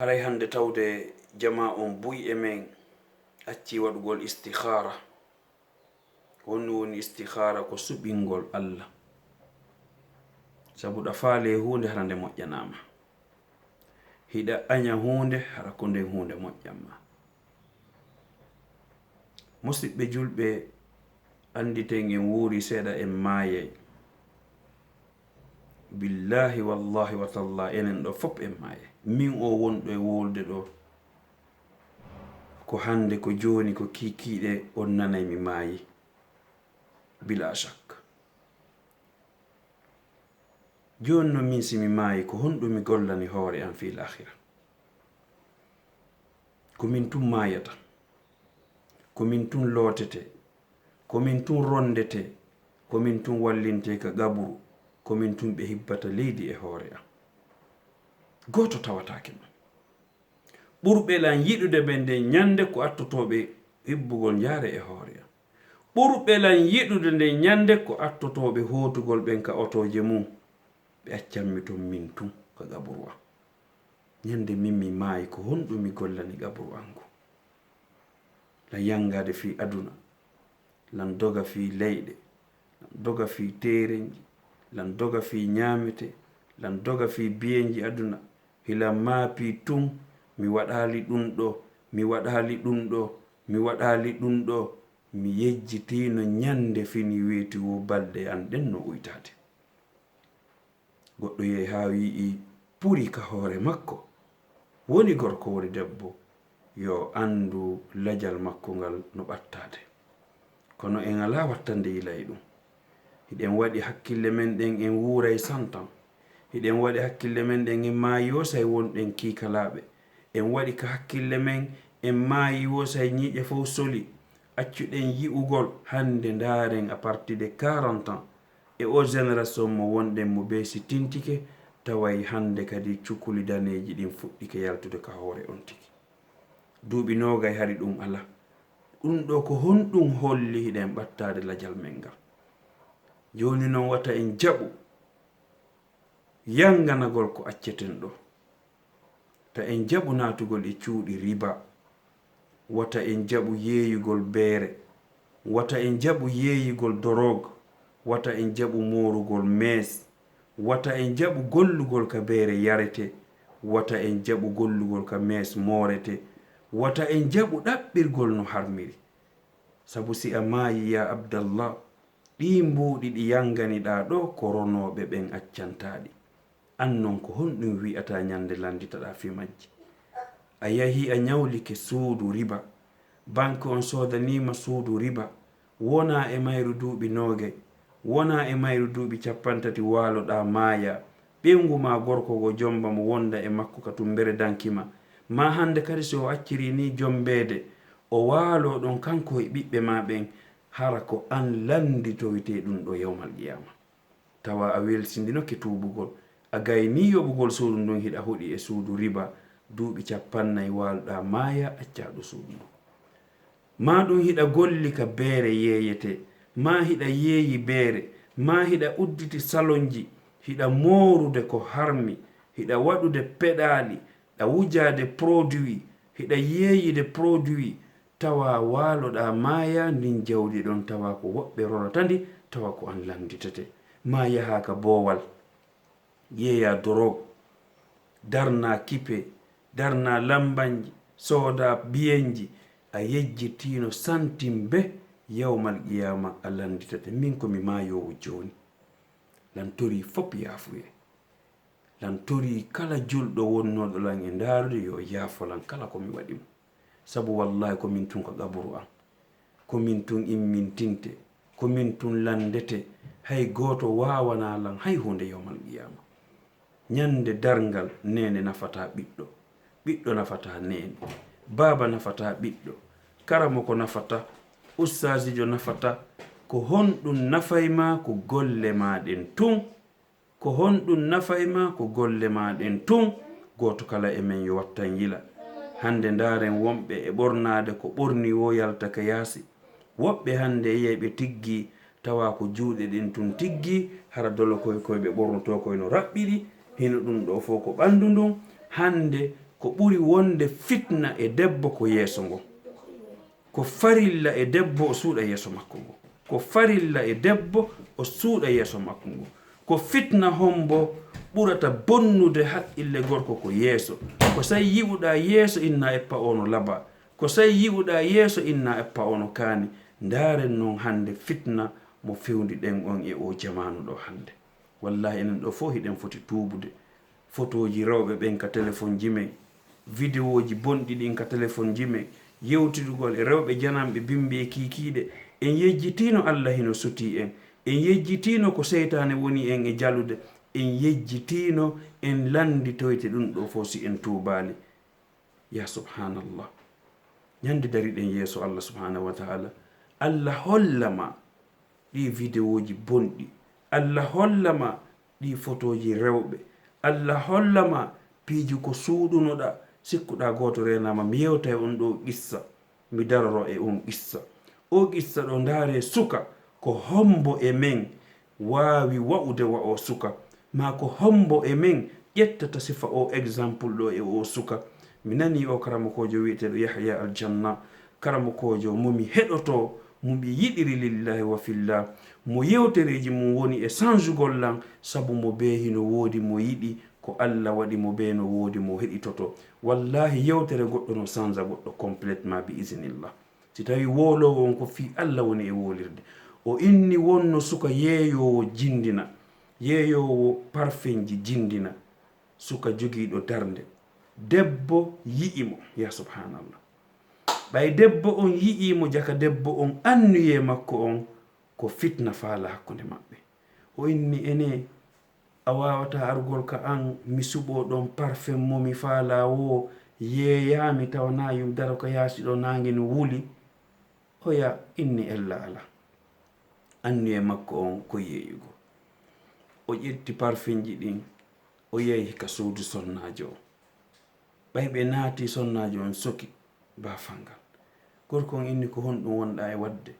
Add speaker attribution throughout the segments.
Speaker 1: alay hande tawde jama on buy e men acci waɗugol istikhara. Wonni woni istikhara ko suɓingol Allah, sabu ɗa faale hunde hara nde moƴƴanama, hiɗa aña hunde hara ko nden hunde moƴƴanma. Musidɓe julɓe, anditen en wuuri seeɗa en maayay. Billahi wallahi wa tallah enen ɗo fop en maayay. Min o wonɗo e wolde ɗo ko hande ko joni ko kikiɗe on nanay mi maayi bila shak. Joni no min simi maayi ko honɗum mi gollani hoore am fil akhira. Ko min tun maayata, ko min tun lootete, ko min tun rondete, ko min tun wallinte ka gaburu, ko min tun ɓe hibbata leydi e hoore am. Goto tawatake ɗum. Ɓurɓe lan yiɗude ɓe nde ñande ko attotoɓe hibbugol jaare e hoore am. Ɓurɓe lan yiɗude nde ñande ko attotoɓe hotugol ɓen ka otoje mum. Ɓe accanmi ton min tun ka gaburu am. Ñande min mi maayi ko honɗum mi gollani gaburu angu. Lan yangade fi aduna, lan doga fi leyɗe, lan doga fi terenji, lan doga fi ñamete, lan doga fi biyenji aduna. Hilan maapi tun mi waɗali ɗum ɗo, mi waɗali ɗum ɗo, mi waɗali ɗum ɗo. Mi yejjitino ñande fini weeti wo balɗe an ɗen no uytade. Goɗɗo yehi ha wi'i puri ka hoore makko, woni gorko woni debbo, yo andu lajal makko ngal no ɓattade. Kono en ala wattande yilay ɗum. Hiɗen waɗi hakkille men ɗen en wuuray santan. Hiɗen waɗi hakkille men ɗen en maayi yosay wonɗen kiikalaɓe. En waɗi ka hakkille men en maayi yosay ñiiƴe fof soli. Accuɗen yi'ugol hande ndaren a partir de 40 ans e o génération mo wonɗen mo beesi tintike, taway hande kadi cukuli daneji ɗin fuɗɗike yaltude ka hoore on tigi. Duuɓi nogay hari ɗum ala. Ɗum ɗo ko honɗum holli hiɗen ɓattade lajal men ngal. Joni noon wata en jaɓu yanganagol ko acceten ɗo. Ta en jaɓu natugol e cuuɗi riba, wata en jaɓu yeeyugol beere, wata en jaɓu yeeyugol dorog, wata en jaɓu morugol mees, wata en jaɓu gollugol ka beere yarete, wata en jaɓu gollugol ka mees moorete, wata en jaɓu ɗaɓɓirgol no harmiri. Sabu si a maayi ya Abdallah, ɗi mbuuɗi ɗi yanganiɗa ɗo koronoɓe ɓen accantaɗi. An non ko honɗum wi'ata ñande landitaɗa fi majji. A yahi a ñawlike suudu riba, banque on sodanima suudu riba, wona e mayru duuɓi noge, wona e mayru duuɓi 50 waloɗa maaya, ɓengu ma gorko go jomba mo wonda e makko ka tumbere dankima. Ma hande kadi so o acciri ni jombede, o waalo ɗon kanko e ɓiɓɓe ma ɓen, hara ko an landito wite ɗum ɗo yawmal qiyama. Tawa a welsindinoke tubugol, a gayni yoɓugol suudu ndun hiɗa huɗi e suudu riba, duuɓi 40 waloɗa maaya accaɗo suudu ndun. Ma ɗum hiɗa golli ka beere yeeyete, ma hiɗa yeeyi beere, ma hiɗa udditi salonji, hiɗa morude ko harmi, hiɗa waɗude peɗali, ɗa wujade produit, hiɗa yeeyide produit, tawa waloɗa maaya ndin jawdi ɗon tawa ko woɓɓe roratandi, tawa ko an landitete. Ma yaha ka boowal, yeeya dorog, darna kipe, darna lambanji, sooda biyenji, a yejjitino santim be yawmal qiyama a landitate. Min komi maayowo joni, lan tori fop yaafuye, lan tori kala julɗo wonnoɗo lan e ndaarude yo yaafolan kala komi waɗimo. Sabu wallahi komin tun ko gaburu am, komin tun immintinte, komin tun landete, hay goto wawana lan hay hunde yawmal qiyama. Ñande darngal nene nafata ɓiɗɗo, ɓiɗɗo nafata nene, baba nafata ɓiɗɗo, karamo ko nafata, ustazijo nafata. Ko honɗum nafayma ko golle maɗen tun, ko honɗum nafayma ko golle maɗen tun. Goto kala e men yo wattan yila. Hande ndaren wonɓe e ɓornade ko ɓorni wo yalta ka yaasi. Woɓɓe hande yiyay ɓe tiggi, tawa ko juuɗe ɗin tun tiggi, hara dolo koye ɓe ɓornoto koye no raɓɓiɗi, hino ɗum ɗo fof ko ɓandu ndun. Hande ko ɓuri wonde fitna e debbo ko yeeso ngo. Ko farilla e debbo o suuɗa yeeso makko ngo. Ko farilla e debbo o suuɗa yeeso makko ngo. Ko fitna hombo ɓurata bonnude haqqille gorko ko yeeso. Ko say yi'uɗa yeeso inna eppa ono laba. Ko say yi'uɗa yeeso inna eppa ono kaani. Ndaren noon hande fitna mo fewndi ɗen on e o jamanu ɗo hande. Wallahi enen ɗo fof hiɗen foti tuubude. Photoji rewɓe ɓen ka téléphone ji men, vidéoji bonɗi ɗin ka téléphone ji men, yewtidugol e rewɓe janamɓe bimbi e kiikiiɗe. En yejjitino Allah hino suti en. En yejjitino ko seytane woni en e jalude. En yejjitino en landitoyte ɗum ɗo fof si en tuubali. Ya subhanallah. Ñande dariɗen yeeso Allah subhanahu wa ta'ala. Allah hollama ɗi vidéoji bonɗi. Allah hollama ɗi photoji rewɓe. Allah hollama piiji ko suuɗunoɗa sikkuɗa goto renama mi yewta e on ɗo qissa mi daroro e on qissa. O qissa ɗo ndaare suka ko hombo e men waawi wa'ude wa o suka ma ko hombo e men ƴettata sifa o exemple ɗo e o suka. Mi nani o karamokojo wiyeteɗo Yahya Aljanna, karamokojo momi heɗoto momi yiɗiri lillahi wa fillah, mo yewtereji mum woni e sanjugol lan sabu mo beehi no woodi mo yiɗi ko Allah waɗi mo be no woodi mo heɗitoto. Wallahi yewtere goɗɗo no sanja goɗɗo complètement bi isinillah. Si tawi wolowo on ko fi Allah woni e wolirde. O inni wonno suka yeeyowo jindina, yeeyowo parfenji jindina, suka jogiiɗo darnde. Debbo yi'imo, ya subhanallah. Ɓay debbo on yi'imo jaka debbo on annuye makko on ko fitna faala hakkunde maɓɓe. O inni ene a wawata argol ka an mi suɓo ɗon parfum momi faala wo yeeyami tawanayum daro ko yaasi ɗo nange no wuli. Oya inni ella ala annuye makko on ko yeeyugo. O ƴetti parfum ji ɗin o yehi ka suudu sonnajo o. Ɓay ɓe naati sonnajo on soki bafangal. Gorko on inni ko honɗum wonɗa e wadde.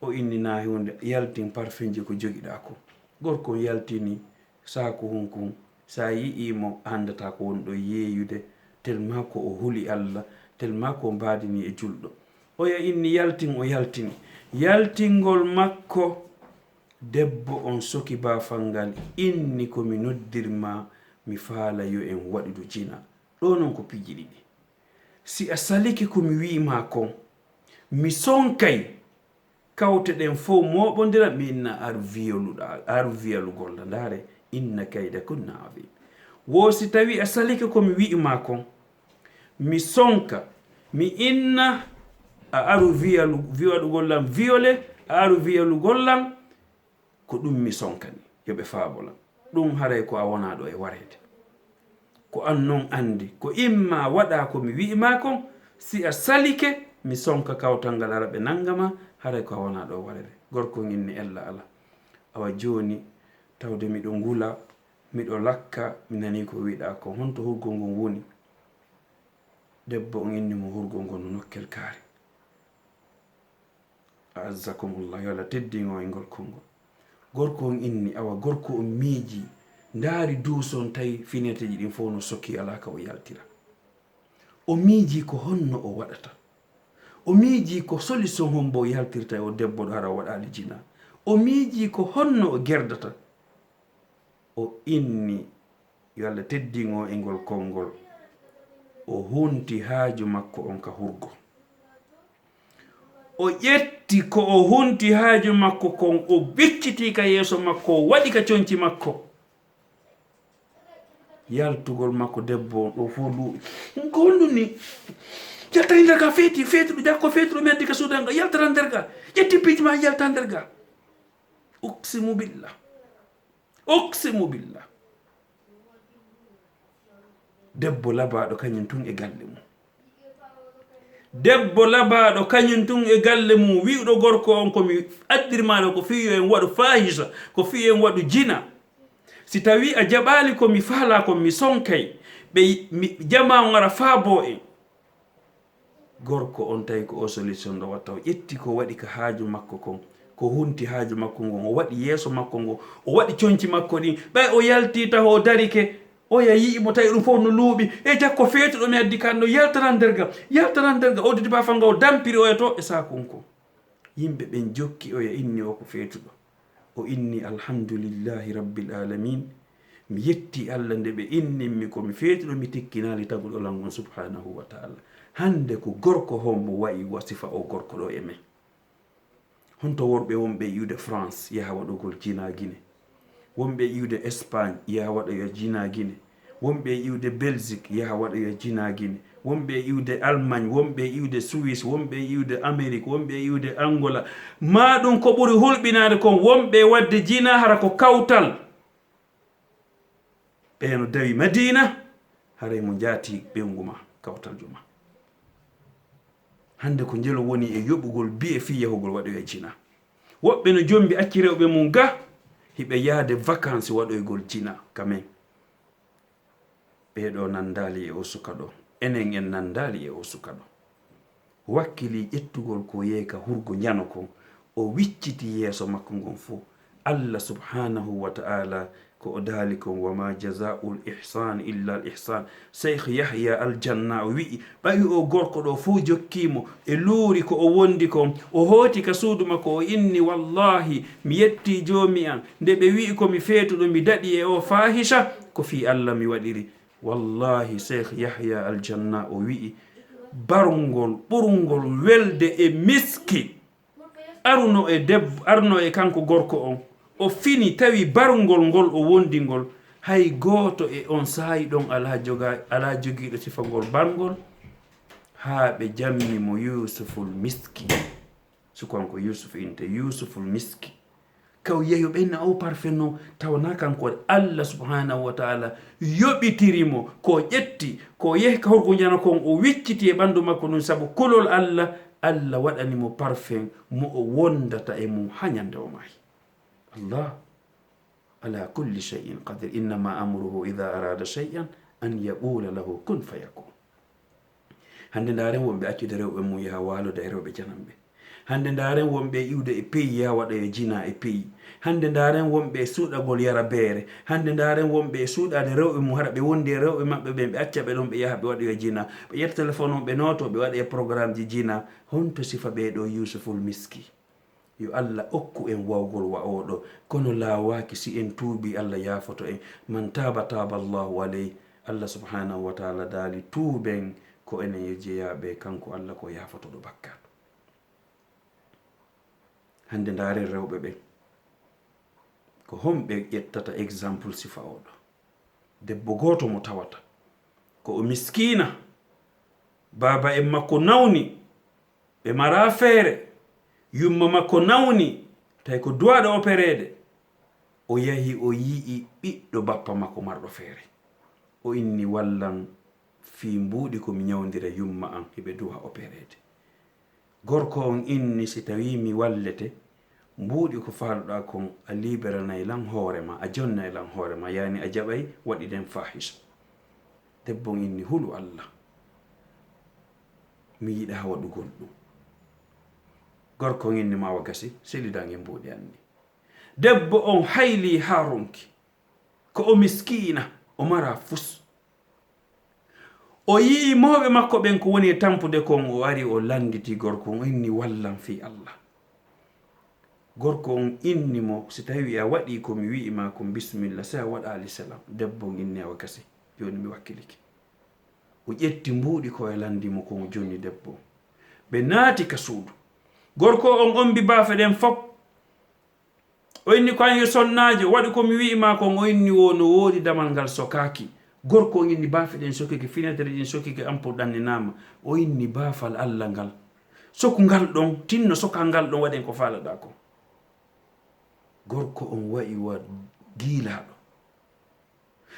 Speaker 1: O inni na hunde yaltin parfum ji ko jogiɗa ko. Gorko on yaltini saako hunkun sa yi'imo andata ko wonɗo yeeyude tellement ko o huli Allah, tellement ko mbadini e julɗo. Oya inni yaltin o yaltini. Yaltingol makko debbo on soki bafangal inni ko mi noddirma mi faala yo en waɗudu jina. Ɗo non ko piiji ɗiɗi. Si a saliki ko mi wi'ima kon mi sonkay kawte ɗen fof moɓodira mi inna ar wiyalugol ndaare inna kayda kunna azim. Wo si tawi a saliki ko mi wi'ima kon mi sonka mi inna a aru wiyaɗugol lam violé, a aru wiyalugol lam ko ɗum mi sonkani yoɓe faabola. Ɗum haray ko a wona ɗo e warede. Ko an non andi ko imma waɗa ko mi wi'ima kon si a salike mi sonka kawtal ngal ara ɓe nangama haray ko a wona ɗo warede. Gorko inni ella ala awa joni tawde miɗo ngula miɗo lakka mi nani ko wiɗa ko honto hurgol ngon woni. Debbo on inni mo hurgol ngon no nokkel kaari. Azzakumullah yo Allah teddingo e ngol kongol. Gorko on inni awa gorko on miiji ndaari duuson tawi fineteji ɗin fof no sokki ala ka o yaltira. O miiji ko honno o waɗata. O miiji ko solution hombo yaltirta e o debbo ɗo hara o waɗali jina. O miiji ko honno o gerdata. O inni yo Allah teddingo e ngol kongol. O hunti haaju makko on ka hurgo. O ƴetti ko o hunti haaju makko kon o bicciti ka yeeso makko o waɗi ka conci makko. Yaltugol makko debbo on ɗo fof luuɓi. Ko honɗum ni yalta e nder ga feetuɗo jakko feetuɗo meddi ka suudan ga yaltata nder ga ƴetti piiji ma yalta nder ga. Uksimu billah. Uksimu billah. Debbo labaɗo kañum tun e galle mum. Debbo labaɗo kañum tun e galle mum wi'uɗo gorko on komi addirmaɗo ko fiyo en waɗu fahisa ko fiyo en waɗu jina. Si tawi a jaɓali ko mi faala ko mi sonkay ɓe jama on ara faabo en. Gorko on tawi ko o solution ɗo watta o ƴetti ko waɗi ka haaju makko kon ko hunti haaju makko ngon o waɗi yeeso makko ngo o waɗi conci makko ɗin ɓay o yalti taho o darike o ya yi mo tawi ɗum fof no luuɓi e jakko feetuɗo mi addi kanno yaltanan derga o didi bafal nga o dampiri oya to e sakonko yimɓe ɓen jokki oya inni o ko feetuɗo o inni alhamdulillahi rabbil alamin mi yetti Allah nde ɓe inninmi komi feetuɗo mi tikkinali taguɗo langon subhanahu wa taala hande ko gorko hombo wayi wasifa o gorko ɗo e men honto worɓe wonɓe yiwde France yaha waɗugol jina Guinée wonɓe yiwde Espagne yaha waɗoya jina Guinée wonɓe yiwde Belgique yaha waɗoya jina Guinée wonɓe yiwde Allemagne wonɓe yiwde Suisse wonɓe yiwde Amérique wonɓe yiwde Angola ma ɗum ko ɓuri hulɓinade kon wonɓe wadde jina hara ko kawtal ɓeno dawi Madina haray mo jaati ɓenguma kawtal juma hande ko jelo woni e yoɓugol bi'e fi yahugol waɗoya jina woɓɓe no jombi acci rewɓe mum ga hiɓe yaade vacances waɗoygol jina kamen ɓeɗo nandali e o suka ɗo enen en nandali e o suka ɗo wakkili ƴettugol ko yeeka hurgo jano kon o wicciti yeeso makko ngon fo Allah subhanahu wa ta'ala ko o daali kon wama jazaa'ul ihsan illa al ihsan Cheikh Yahya Aljanna o wi'i ɓawi o gorko ɗo fuu jokkimo e luuri ko o wondi kon o hooti ka suudu makko o inni wallahi mi yetti joomi an nde ɓe wi'i komi feetuɗo mi daɗi e o fahisha ko fi Allah mi waɗiri wallahi Cheikh Yahya Aljanna o wi'i barngol ɓurngol welde e miski arno e kanko gorko on o fini tawi barngol ngol o wondi ngol hay gooto e on saayi ɗon ala jogiiɗo sifa ngol barngol haa ɓe jammi mo Yusuful Miski sukanko Yusuf inte Yusuful Miski kaw yehi ɓenna o parfait non tawana kanko Allah subhanahu wa ta'ala yoɓitirimo ko ƴetti ko yehi ka horko jana kon o wicciti e ɓanndu makko ɗum sabu kulol Allah waɗanimo parfait mo o wondata e mum ha ñande o maayi Allah ala kulli shay'in qadir innama amruhu idha arada shay'an an yaqula lahu kun fayakun hande ndaren wonɓe accude rewɓe mum yaha walode e rewɓe janamɓe hande ndaren wonɓe iwde e pays yaha waɗa e jina e pays hande ndaren wonɓe suuɗagol yara beere hande ndaren wonɓe suuɗade rewɓe mum hara ɓe wondi e rewɓe maɓɓe ɓen ɓe acca ɓe ɗon ɓe yaha ɓe waɗoya jina ɓe ƴetta téléphone on ɓe noto ɓe waɗa e programme ji jina honto sifa ɓeɗo Yusuful Miski yo Allah okku en wawgol wa oɗo kono laawaki si en tuubi Allah yaafoto en man taba Allahu alayhi Allah subhanahu wa ta'ala daali tuuben ko enen yo jeeyaɓe kanko Allah ko yaafotoɗo bakkat hande ndaaren rewɓe ɓen ko homɓe ƴettata exemple sifa oɗo debbo goto mo tawata ko o miskina baba en makko nawni ɓe mara feere yumma makko nawni tawi ko duwaɗo operede o yahi o yii ɓiɗɗo bappa makko marɗo feere o inni wallan fi mbuuɗi komi ñawdira yumma an heɓe duwa operede gorko on inni si tawi mi wallete mbuuɗi ko faaluɗa kon a liberanay lan hoorema a jonnay lan hoorema yani a jaɓay waɗiɗen fahisha debbo inni hulu Allah mi yiɗa waɗugol ɗum gorko inni mawa gasi selidan e mbuuɗi anni debbo on hayli ha ronki ko o miskina o mara fus o yii mawɓe makko ɓen ko woni e tampude kon o ari o landiti gorko on inni wallan fi Allah gorko on inni mo si tawi a waɗi ko mi wi'ima ko bismillah se a waɗa alisalam debbo on inni awa gasi joni mi wakkilike o ƴetti mbuuɗi ko e landimo kon joni debbo ɓe naati ka suudu gorko on ombi baafe ɗen fop o inni ko an yo sonnajo waɗi ko mi wi'ima kon o inni wo no woodi damal ngal sokaki gorko on inni baafe ɗen sokike fenêtre ɗin sokike ampol ɗanninama o inni baafal Allah ngal soku ngal ɗon tinno sokal ngal ɗon waɗen ko faalaɗa ko gorko on wa'i wa giilaɗo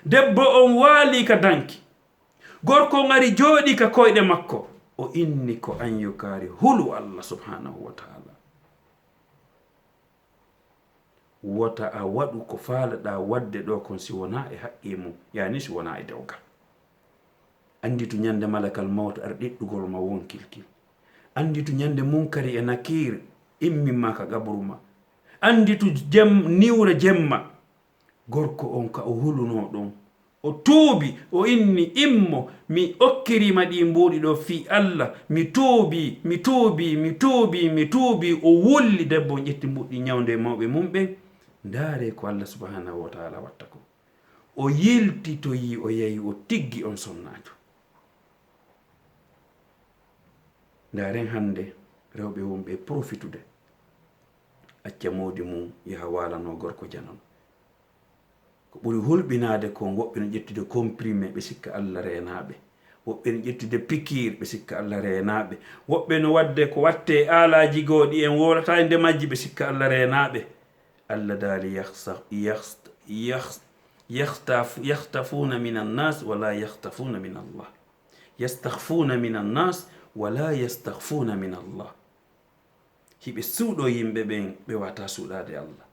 Speaker 1: debbo on waali ka danki gorko on ari jooɗi ka koyɗe makko o inni ko an yukari hulu Allah subhanahu wa ta'ala wota a waɗu ko faalaɗa wadde ɗo kon si wona e haqqi mum yani si wona e dewgal andi to ñande malakal mawt ar ɗiɗɗugol ma wonkilkil andi to ñande munkari e nakir immimma ka gabruma andi to niwre jemma gorko on ka o huluno ɗon o tuubi o inni immo mi okkirima ɗi mbuuɗi ɗo fi Allah mi tuubi mi tuubi mi tuubi mi tuubi o wulli debbo ƴetti mbuɗɗi ñawde mawɓe mum ɓen ndaare ko Allah subhanahu wa taala watta ko o yiltitoyi o yehi o tiggi on sonnajo ndaren hande rewɓe wonɓe profitude acca modi mum yaha walano gorko janon ko ɓuri hulɓinade ko woɓɓe no ƴettude comprimé ɓe sikka Allah renaɓe woɓɓe no ƴettude pikir ɓe sikka Allah renaɓe woɓɓe no wadde ko watte alaji goɗi en wolata e nde majji ɓe sikka Allah renaɓe Allah daali yahtafuna min annas wala yahtafuna min Allah yastahfuna min annas wala yastahfuna min Allah hiɓe suuɗo yimɓe ɓen ɓe wata suuɗade Allah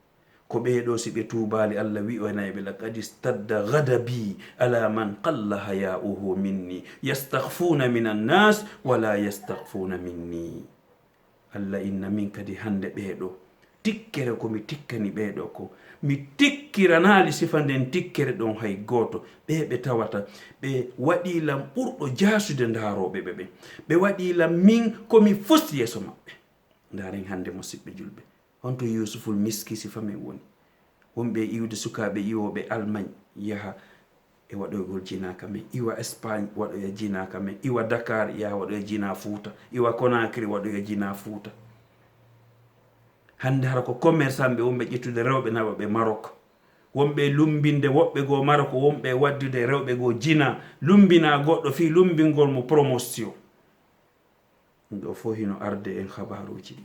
Speaker 1: ko ɓeeɗo si ɓe tuubali Allah wi'onayiɓe laqad istadda ghadabi ala man qalla haya'uhu minni yastahfuna min annas wala yastahfuna minni Allah inna min kadi hande ɓeeɗo tikkere komi tikkani ɓeeɗo ko mi tikkiranali sifa nden tikkere ɗon hay goto ɓe tawata ɓe waɗilam ɓurɗo jasude ndaroɓe ɓe ɓen ɓe waɗilam min komi fus yeeso maɓɓe ndaren hande musidɓe julɓe honto yusuful miski sifa men woni wonɓe iwde sukaɓe iwoɓe Allemagne yaha e waɗoygol jinaka men iwa Espagne waɗoya jinaka men iwa Dakar yaha waɗoya jina Fouta iwa Conakry waɗoya jina Fouta hande hara ko commerçant ɓe wonɓe ƴettude rewɓe nawa ɓe Maroc wonɓe lumbinde woɓɓe goo Maroc wonɓe waddude rewɓe goo jina lumbina goɗɗo fi lumbingol mo promotion ɗum ɗo fof hino arde en habaruji ɗi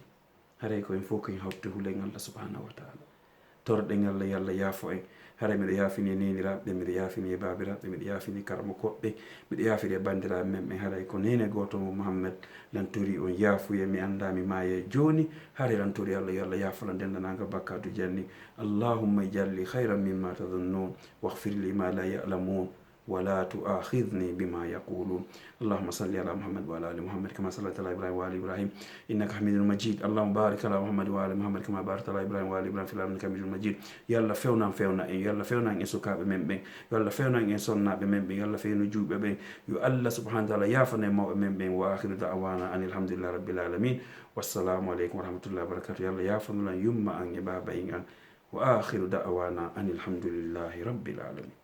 Speaker 1: haray ko en fof koyen hawtude hulen Allah subhanahu wa taala torɗen Allah yo Allah yaafo en haray miɗo yaafini e neniraɓe miɗo yaafini e babiraɓe miɗo yaafini karmo koɓɓe miɗo yaafini e bandiraɓe men ɓen haray ko nene goto mo Mouhammad lantori on yaafuye mi anda mi maaye joni haray lantori Allah yo Allah yaafola ndendanaga bakkatu janni allahumma ijalli hayran mimma tadhunnun waghfir li ma la ya'lamun ولا تؤاخذني بما يقولون اللهم صل على محمد وعلى ال محمد كما صليت على ابراهيم وعلى ابراهيم انك حميد مجيد اللهم بارك على محمد وعلى محمد كما باركت على ابراهيم وعلى ابراهيم في العالمين حميد مجيد يلا فewna en yalla fewna en sukaɓe men ɓen yo Allah fewna en sonnaɓe men ɓen yo Allah fewna juuɓe ɓen yo Allah subhanahu wa ta'ala yafana mawɓe men ɓen wa akhiru da'wana anil hamdulillahi rabbil alamin wassalamu aleykum wa rahmatullahi wa barakatuh yalla yafanulan yumma an e baba en an wa akhiru da'wana anil hamdulillahi rabbil alamin